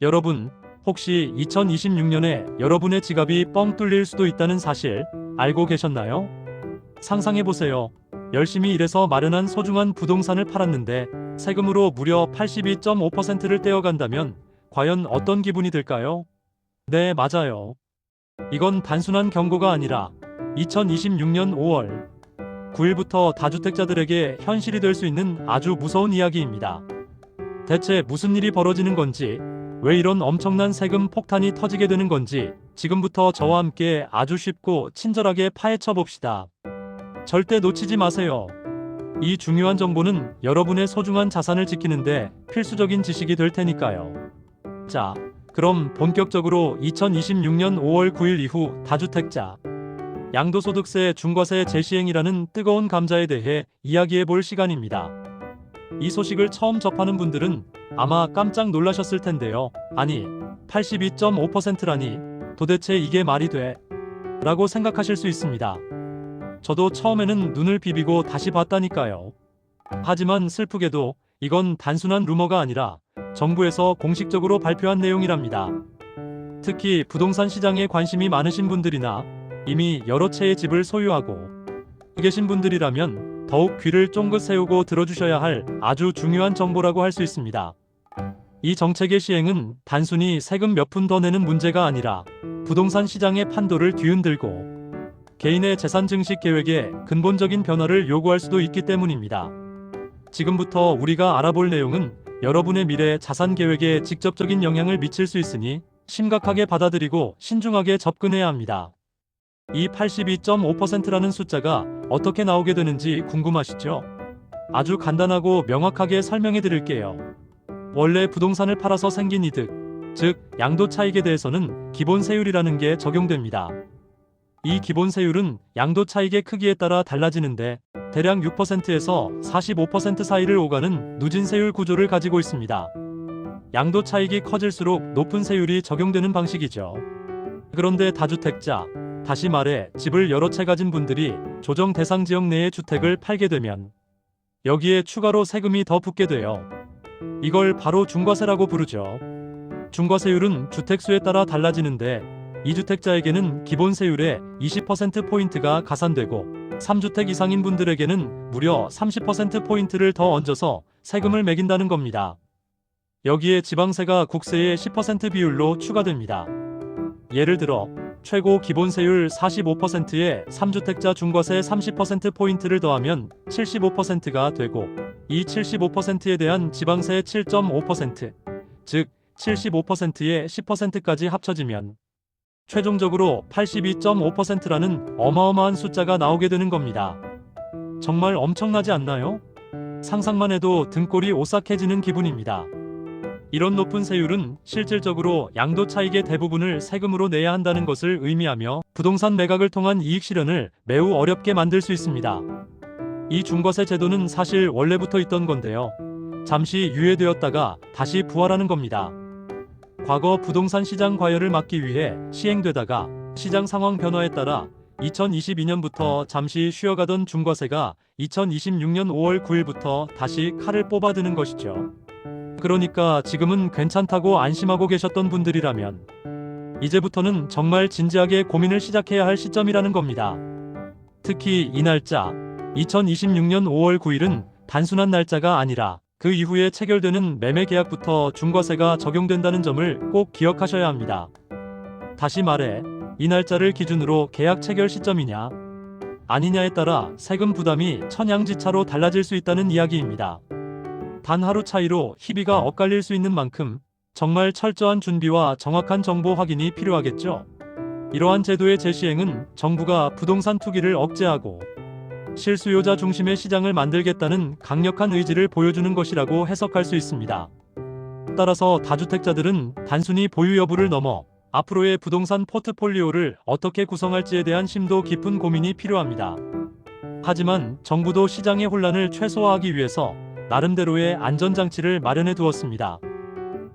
여러분, 혹시 2026년에 여러분의 지갑이 뻥 뚫릴 수도 있다는 사실 알고 계셨나요? 상상해보세요. 열심히 일해서 마련한 소중한 부동산을 팔았는데 세금으로 무려 82.5%를 떼어간다면 과연 어떤 기분이 들까요? 네, 맞아요. 이건 단순한 경고가 아니라 2026년 5월 9일부터 다주택자들에게 현실이 될 수 있는 아주 무서운 이야기입니다. 대체 무슨 일이 벌어지는 건지, 왜 이런 엄청난 세금 폭탄이 터지게 되는 건지 지금부터 저와 함께 아주 쉽고 친절하게 파헤쳐 봅시다. 절대 놓치지 마세요. 이 중요한 정보는 여러분의 소중한 자산을 지키는데 필수적인 지식이 될 테니까요. 자, 그럼 본격적으로 2026년 5월 9일 이후 다주택자 양도소득세 중과세 재시행이라는 뜨거운 감자에 대해 이야기해 볼 시간입니다. 이 소식을 처음 접하는 분들은 아마 깜짝 놀라셨을 텐데요. 아니, 82.5%라니 도대체 이게 말이 돼? 라고 생각하실 수 있습니다. 저도 처음에는 눈을 비비고 다시 봤다니까요. 하지만 슬프게도 이건 단순한 루머가 아니라 정부에서 공식적으로 발표한 내용이랍니다. 특히 부동산 시장에 관심이 많으신 분들이나 이미 여러 채의 집을 소유하고 계신 분들이라면 더욱 귀를 쫑긋 세우고 들어주셔야 할 아주 중요한 정보라고 할 수 있습니다. 이 정책의 시행은 단순히 세금 몇 푼 더 내는 문제가 아니라 부동산 시장의 판도를 뒤흔들고 개인의 재산 증식 계획에 근본적인 변화를 요구할 수도 있기 때문입니다. 지금부터 우리가 알아볼 내용은 여러분의 미래 자산 계획에 직접적인 영향을 미칠 수 있으니 심각하게 받아들이고 신중하게 접근해야 합니다. 이 82.5%라는 숫자가 어떻게 나오게 되는지 궁금하시죠? 아주 간단하고 명확하게 설명해 드릴게요. 원래 부동산을 팔아서 생긴 이득, 즉 양도 차익에 대해서는 기본 세율이라는 게 적용됩니다. 이 기본 세율은 양도 차익의 크기에 따라 달라지는데 대략 6%에서 45% 사이를 오가는 누진 세율 구조를 가지고 있습니다. 양도 차익이 커질수록 높은 세율이 적용되는 방식이죠. 그런데 다주택자, 다시 말해 집을 여러 채 가진 분들이 조정 대상 지역 내의 주택을 팔게 되면 여기에 추가로 세금이 더 붙게 돼요. 이걸 바로 중과세라고 부르죠. 중과세율은 주택수에 따라 달라지는데 2주택자에게는 기본 세율의 20%포인트가 가산되고 3주택 이상인 분들에게는 무려 30%포인트를 더 얹어서 세금을 매긴다는 겁니다. 여기에 지방세가 국세의 10% 비율로 추가됩니다. 예를 들어 최고 기본세율 45%에 3주택자 중과세 30%포인트를 더하면 75%가 되고 이 75%에 대한 지방세 7.5%, 즉 75%의 10%까지 합쳐지면 최종적으로 82.5%라는 어마어마한 숫자가 나오게 되는 겁니다. 정말 엄청나지 않나요? 상상만 해도 등골이 오싹해지는 기분입니다. 이런 높은 세율은 실질적으로 양도 차익의 대부분을 세금으로 내야 한다는 것을 의미하며 부동산 매각을 통한 이익 실현을 매우 어렵게 만들 수 있습니다. 이 중과세 제도는 사실 원래부터 있던 건데요. 잠시 유예되었다가 다시 부활하는 겁니다. 과거 부동산 시장 과열을 막기 위해 시행되다가 시장 상황 변화에 따라 2022년부터 잠시 쉬어가던 중과세가 2026년 5월 9일부터 다시 칼을 뽑아드는 것이죠. 그러니까 지금은 괜찮다고 안심하고 계셨던 분들이라면 이제부터는 정말 진지하게 고민을 시작해야 할 시점이라는 겁니다. 특히 이 날짜, 2026년 5월 9일은 단순한 날짜가 아니라 그 이후에 체결되는 매매 계약부터 중과세가 적용된다는 점을 꼭 기억하셔야 합니다. 다시 말해, 이 날짜를 기준으로 계약 체결 시점이냐, 아니냐에 따라 세금 부담이 천양지차로 달라질 수 있다는 이야기입니다. 단 하루 차이로 희비가 엇갈릴 수 있는 만큼 정말 철저한 준비와 정확한 정보 확인이 필요하겠죠. 이러한 제도의 재시행은 정부가 부동산 투기를 억제하고 실수요자 중심의 시장을 만들겠다는 강력한 의지를 보여주는 것이라고 해석할 수 있습니다. 따라서 다주택자들은 단순히 보유 여부를 넘어 앞으로의 부동산 포트폴리오를 어떻게 구성할지에 대한 심도 깊은 고민이 필요합니다. 하지만 정부도 시장의 혼란을 최소화하기 위해서 나름대로의 안전장치를 마련해 두었습니다.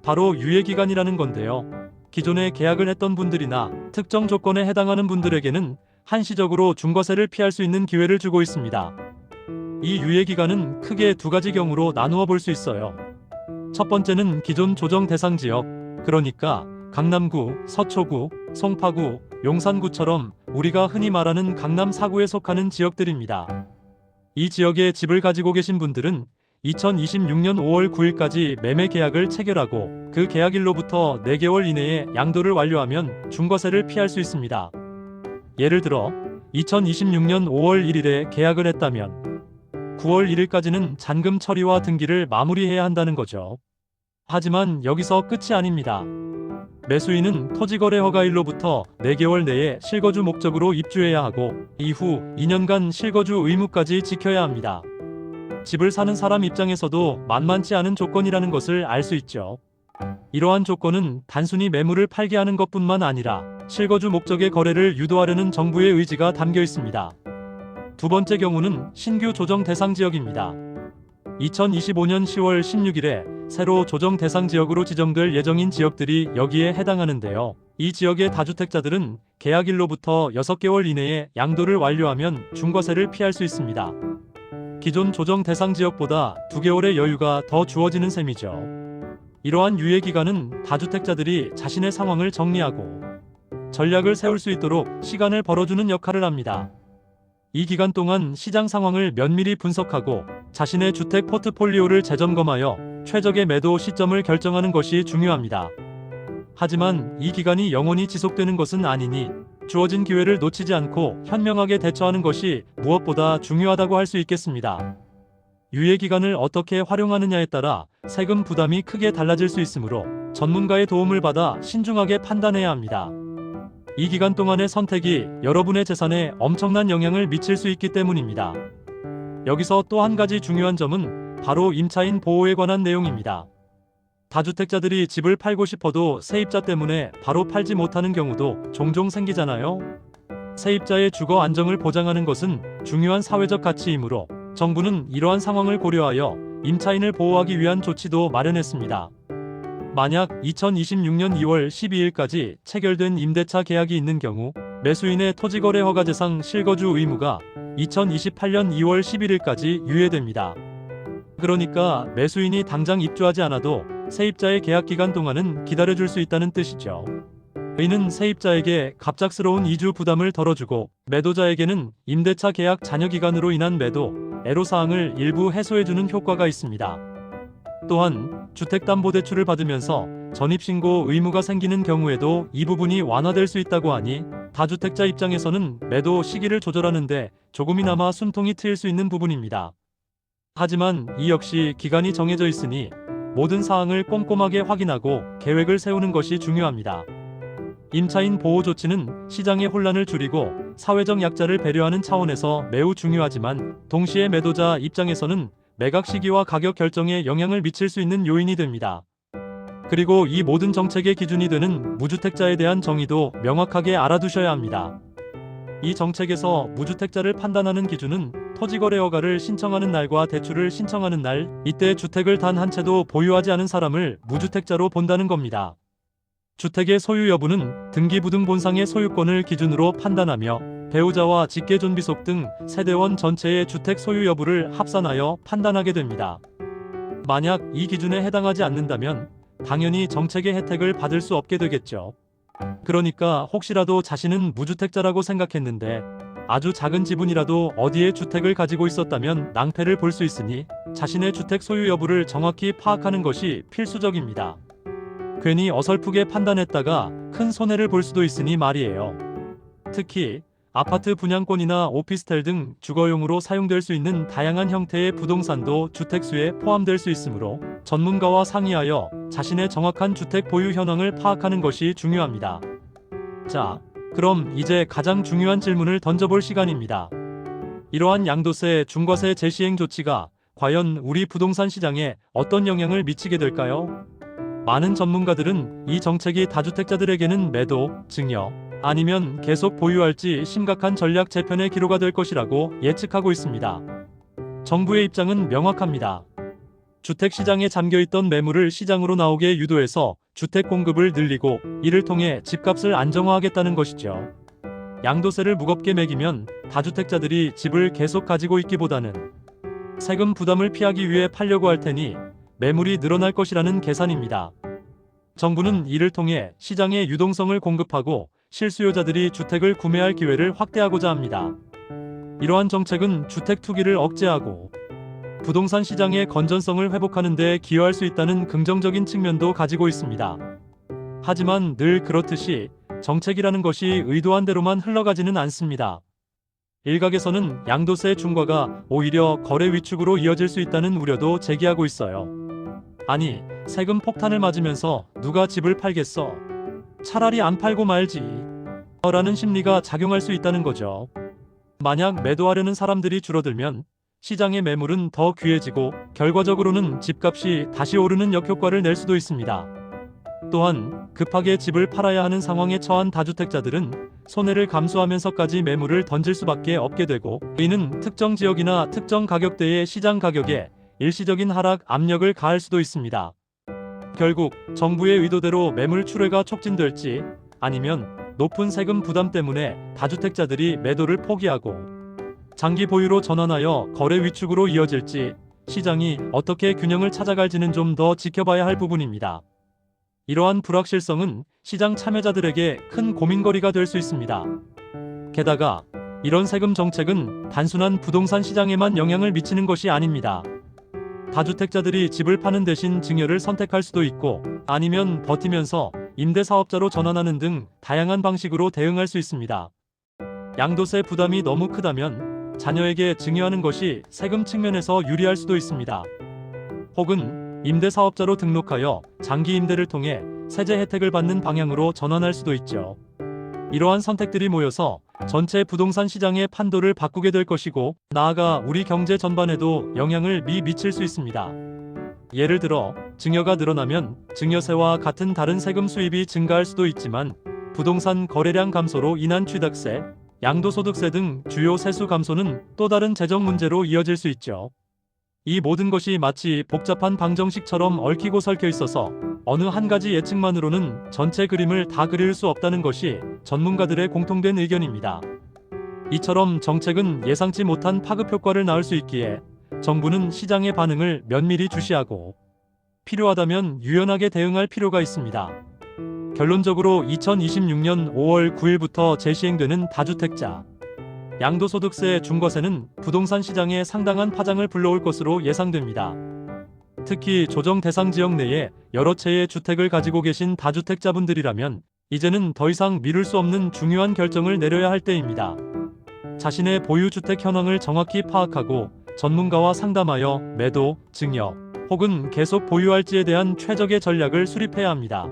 바로 유예기간이라는 건데요. 기존에 계약을 했던 분들이나 특정 조건에 해당하는 분들에게는 한시적으로 중과세를 피할 수 있는 기회를 주고 있습니다. 이 유예기간은 크게 두 가지 경우로 나누어 볼 수 있어요. 첫 번째는 기존 조정 대상 지역, 그러니까 강남구, 서초구, 송파구, 용산구처럼 우리가 흔히 말하는 강남 4구에 속하는 지역들입니다. 이 지역에 집을 가지고 계신 분들은 2026년 5월 9일까지 매매 계약을 체결하고 그 계약일로부터 4개월 이내에 양도를 완료하면 중과세를 피할 수 있습니다. 예를 들어 2026년 5월 1일에 계약을 했다면 9월 1일까지는 잔금 처리와 등기를 마무리해야 한다는 거죠. 하지만 여기서 끝이 아닙니다. 매수인은 토지거래 허가일로부터 4개월 내에 실거주 목적으로 입주해야 하고 이후 2년간 실거주 의무까지 지켜야 합니다. 집을 사는 사람 입장에서도 만만치 않은 조건이라는 것을 알 수 있죠. 이러한 조건은 단순히 매물을 팔게 하는 것뿐만 아니라 실거주 목적의 거래를 유도하려는 정부의 의지가 담겨 있습니다. 두 번째 경우는 신규 조정 대상 지역입니다. 2025년 10월 16일에 새로 조정 대상 지역으로 지정될 예정인 지역들이 여기에 해당하는데요. 이 지역의 다주택자들은 계약일로부터 6개월 이내에 양도를 완료하면 중과세를 피할 수 있습니다. 기존 조정 대상 지역보다 2개월의 여유가 더 주어지는 셈이죠. 이러한 유예 기간은 다주택자들이 자신의 상황을 정리하고 전략을 세울 수 있도록 시간을 벌어주는 역할을 합니다. 이 기간 동안 시장 상황을 면밀히 분석하고 자신의 주택 포트폴리오를 재점검하여 최적의 매도 시점을 결정하는 것이 중요합니다. 하지만 이 기간이 영원히 지속되는 것은 아니니 주어진 기회를 놓치지 않고 현명하게 대처하는 것이 무엇보다 중요하다고 할 수 있겠습니다. 유예 기간을 어떻게 활용하느냐에 따라 세금 부담이 크게 달라질 수 있으므로 전문가의 도움을 받아 신중하게 판단해야 합니다. 이 기간 동안의 선택이 여러분의 재산에 엄청난 영향을 미칠 수 있기 때문입니다. 여기서 또 한 가지 중요한 점은 바로 임차인 보호에 관한 내용입니다. 다주택자들이 집을 팔고 싶어도 세입자 때문에 바로 팔지 못하는 경우도 종종 생기잖아요. 세입자의 주거 안정을 보장하는 것은 중요한 사회적 가치이므로 정부는 이러한 상황을 고려하여 임차인을 보호하기 위한 조치도 마련했습니다. 만약 2026년 2월 12일까지 체결된 임대차 계약이 있는 경우 매수인의 토지거래 허가제상 실거주 의무가 2028년 2월 11일까지 유예됩니다. 그러니까 매수인이 당장 입주하지 않아도 세입자의 계약 기간 동안은 기다려줄 수 있다는 뜻이죠. 이는 세입자에게 갑작스러운 이주 부담을 덜어주고 매도자에게는 임대차 계약 잔여 기간으로 인한 매도, 애로사항을 일부 해소해주는 효과가 있습니다. 또한 주택담보대출을 받으면서 전입신고 의무가 생기는 경우에도 이 부분이 완화될 수 있다고 하니 다주택자 입장에서는 매도 시기를 조절하는데 조금이나마 숨통이 트일 수 있는 부분입니다. 하지만 이 역시 기간이 정해져 있으니 모든 사항을 꼼꼼하게 확인하고 계획을 세우는 것이 중요합니다. 임차인 보호 조치는 시장의 혼란을 줄이고 사회적 약자를 배려하는 차원에서 매우 중요하지만 동시에 매도자 입장에서는 매각 시기와 가격 결정에 영향을 미칠 수 있는 요인이 됩니다. 그리고 이 모든 정책의 기준이 되는 무주택자에 대한 정의도 명확하게 알아두셔야 합니다. 이 정책에서 무주택자를 판단하는 기준은 토지거래 허가를 신청하는 날과 대출을 신청하는 날, 이때 주택을 단 한 채도 보유하지 않은 사람을 무주택자로 본다는 겁니다. 주택의 소유 여부는 등기부등본상의 소유권을 기준으로 판단하며 배우자와 직계존비속 등 세대원 전체의 주택 소유 여부를 합산하여 판단하게 됩니다. 만약 이 기준에 해당하지 않는다면 당연히 정책의 혜택을 받을 수 없게 되겠죠. 그러니까 혹시라도 자신은 무주택자라고 생각했는데 아주 작은 지분이라도 어디에 주택을 가지고 있었다면 낭패를 볼 수 있으니 자신의 주택 소유 여부를 정확히 파악하는 것이 필수적입니다. 괜히 어설프게 판단했다가 큰 손해를 볼 수도 있으니 말이에요. 특히 아파트 분양권이나 오피스텔 등 주거용으로 사용될 수 있는 다양한 형태의 부동산도 주택수에 포함될 수 있으므로 전문가와 상의하여 자신의 정확한 주택 보유 현황을 파악하는 것이 중요합니다. 자, 그럼 이제 가장 중요한 질문을 던져볼 시간입니다. 이러한 양도세, 중과세 재시행 조치가 과연 우리 부동산 시장에 어떤 영향을 미치게 될까요? 많은 전문가들은 이 정책이 다주택자들에게는 매도, 증여, 아니면 계속 보유할지 심각한 전략 재편의 기로가 될 것이라고 예측하고 있습니다. 정부의 입장은 명확합니다. 주택시장에 잠겨있던 매물을 시장으로 나오게 유도해서 주택 공급을 늘리고 이를 통해 집값을 안정화하겠다는 것이죠. 양도세를 무겁게 매기면 다주택자들이 집을 계속 가지고 있기보다는 세금 부담을 피하기 위해 팔려고 할 테니 매물이 늘어날 것이라는 계산입니다. 정부는 이를 통해 시장의 유동성을 공급하고 실수요자들이 주택을 구매할 기회를 확대하고자 합니다. 이러한 정책은 주택 투기를 억제하고 부동산 시장의 건전성을 회복하는 데 기여할 수 있다는 긍정적인 측면도 가지고 있습니다. 하지만 늘 그렇듯이 정책이라는 것이 의도한 대로만 흘러가지는 않습니다. 일각에서는 양도세 중과가 오히려 거래 위축으로 이어질 수 있다는 우려도 제기하고 있어요. 아니, 세금 폭탄을 맞으면서 누가 집을 팔겠어? 차라리 안 팔고 말지. 라는 심리가 작용할 수 있다는 거죠. 만약 매도하려는 사람들이 줄어들면 시장의 매물은 더 귀해지고 결과적으로는 집값이 다시 오르는 역효과를 낼 수도 있습니다. 또한 급하게 집을 팔아야 하는 상황에 처한 다주택자들은 손해를 감수하면서까지 매물을 던질 수밖에 없게 되고, 이는 특정 지역이나 특정 가격대의 시장 가격에 일시적인 하락 압력을 가할 수도 있습니다. 결국 정부의 의도대로 매물 출회가 촉진될지, 아니면 높은 세금 부담 때문에 다주택자들이 매도를 포기하고 장기 보유로 전환하여 거래 위축으로 이어질지, 시장이 어떻게 균형을 찾아갈지는 좀 더 지켜봐야 할 부분입니다. 이러한 불확실성은 시장 참여자들에게 큰 고민거리가 될 수 있습니다. 게다가 이런 세금 정책은 단순한 부동산 시장에만 영향을 미치는 것이 아닙니다. 다주택자들이 집을 파는 대신 증여를 선택할 수도 있고, 아니면 버티면서 임대사업자로 전환하는 등 다양한 방식으로 대응할 수 있습니다. 양도세 부담이 너무 크다면 자녀에게 증여하는 것이 세금 측면에서 유리할 수도 있습니다. 혹은 임대사업자로 등록하여 장기 임대를 통해 세제 혜택을 받는 방향으로 전환할 수도 있죠. 이러한 선택들이 모여서 전체 부동산 시장의 판도를 바꾸게 될 것이고, 나아가 우리 경제 전반에도 영향을 미칠 수 있습니다. 예를 들어 증여가 늘어나면 증여세와 같은 다른 세금 수입이 증가할 수도 있지만, 부동산 거래량 감소로 인한 취득세, 양도소득세 등 주요 세수 감소는 또 다른 재정 문제로 이어질 수 있죠. 이 모든 것이 마치 복잡한 방정식처럼 얽히고 설켜 있어서 어느 한 가지 예측만으로는 전체 그림을 다 그릴 수 없다는 것이 전문가들의 공통된 의견입니다. 이처럼 정책은 예상치 못한 파급 효과를 낳을 수 있기에 정부는 시장의 반응을 면밀히 주시하고 필요하다면 유연하게 대응할 필요가 있습니다. 결론적으로 2026년 5월 9일부터 재시행되는 다주택자 양도소득세 중과세는 부동산 시장에 상당한 파장을 불러올 것으로 예상됩니다. 특히 조정 대상 지역 내에 여러 채의 주택을 가지고 계신 다주택자분들이라면 이제는 더 이상 미룰 수 없는 중요한 결정을 내려야 할 때입니다. 자신의 보유주택 현황을 정확히 파악하고 전문가와 상담하여 매도, 증여, 혹은 계속 보유할지에 대한 최적의 전략을 수립해야 합니다.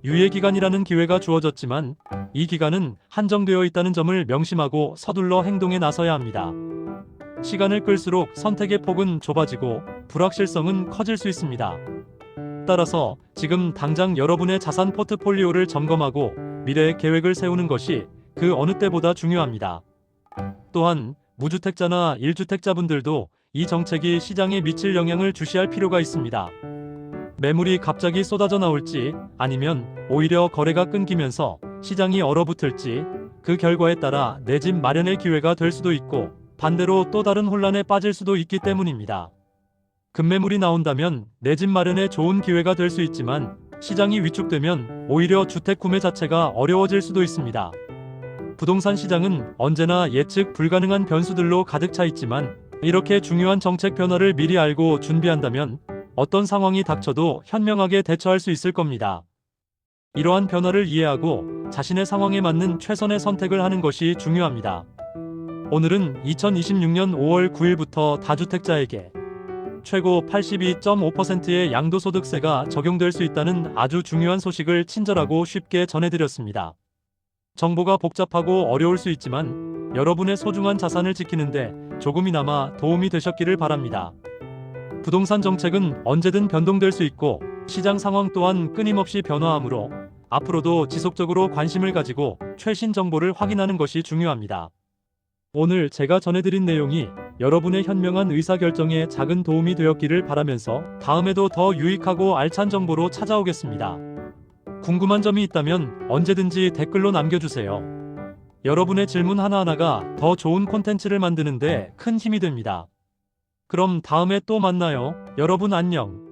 유예기간이라는 기회가 주어졌지만 이 기간은 한정되어 있다는 점을 명심하고 서둘러 행동에 나서야 합니다. 시간을 끌수록 선택의 폭은 좁아지고 불확실성은 커질 수 있습니다. 따라서 지금 당장 여러분의 자산 포트폴리오를 점검하고 미래의 계획을 세우는 것이 그 어느 때보다 중요합니다. 또한 무주택자나 1주택자분들도 이 정책이 시장에 미칠 영향을 주시할 필요가 있습니다. 매물이 갑자기 쏟아져 나올지, 아니면 오히려 거래가 끊기면서 시장이 얼어붙을지, 그 결과에 따라 내 집 마련의 기회가 될 수도 있고 반대로 또 다른 혼란에 빠질 수도 있기 때문입니다. 급매물이 나온다면 내 집 마련에 좋은 기회가 될 수 있지만, 시장이 위축되면 오히려 주택 구매 자체가 어려워질 수도 있습니다. 부동산 시장은 언제나 예측 불가능한 변수들로 가득 차 있지만, 이렇게 중요한 정책 변화를 미리 알고 준비한다면 어떤 상황이 닥쳐도 현명하게 대처할 수 있을 겁니다. 이러한 변화를 이해하고 자신의 상황에 맞는 최선의 선택을 하는 것이 중요합니다. 오늘은 2026년 5월 9일부터 다주택자에게 최고 82.5%의 양도소득세가 적용될 수 있다는 아주 중요한 소식을 친절하고 쉽게 전해드렸습니다. 정보가 복잡하고 어려울 수 있지만 여러분의 소중한 자산을 지키는데 조금이나마 도움이 되셨기를 바랍니다. 부동산 정책은 언제든 변동될 수 있고 시장 상황 또한 끊임없이 변화하므로 앞으로도 지속적으로 관심을 가지고 최신 정보를 확인하는 것이 중요합니다. 오늘 제가 전해드린 내용이 여러분의 현명한 의사결정에 작은 도움이 되었기를 바라면서 다음에도 더 유익하고 알찬 정보로 찾아오겠습니다. 궁금한 점이 있다면 언제든지 댓글로 남겨주세요. 여러분의 질문 하나하나가 더 좋은 콘텐츠를 만드는데 큰 힘이 됩니다. 그럼 다음에 또 만나요. 여러분 안녕.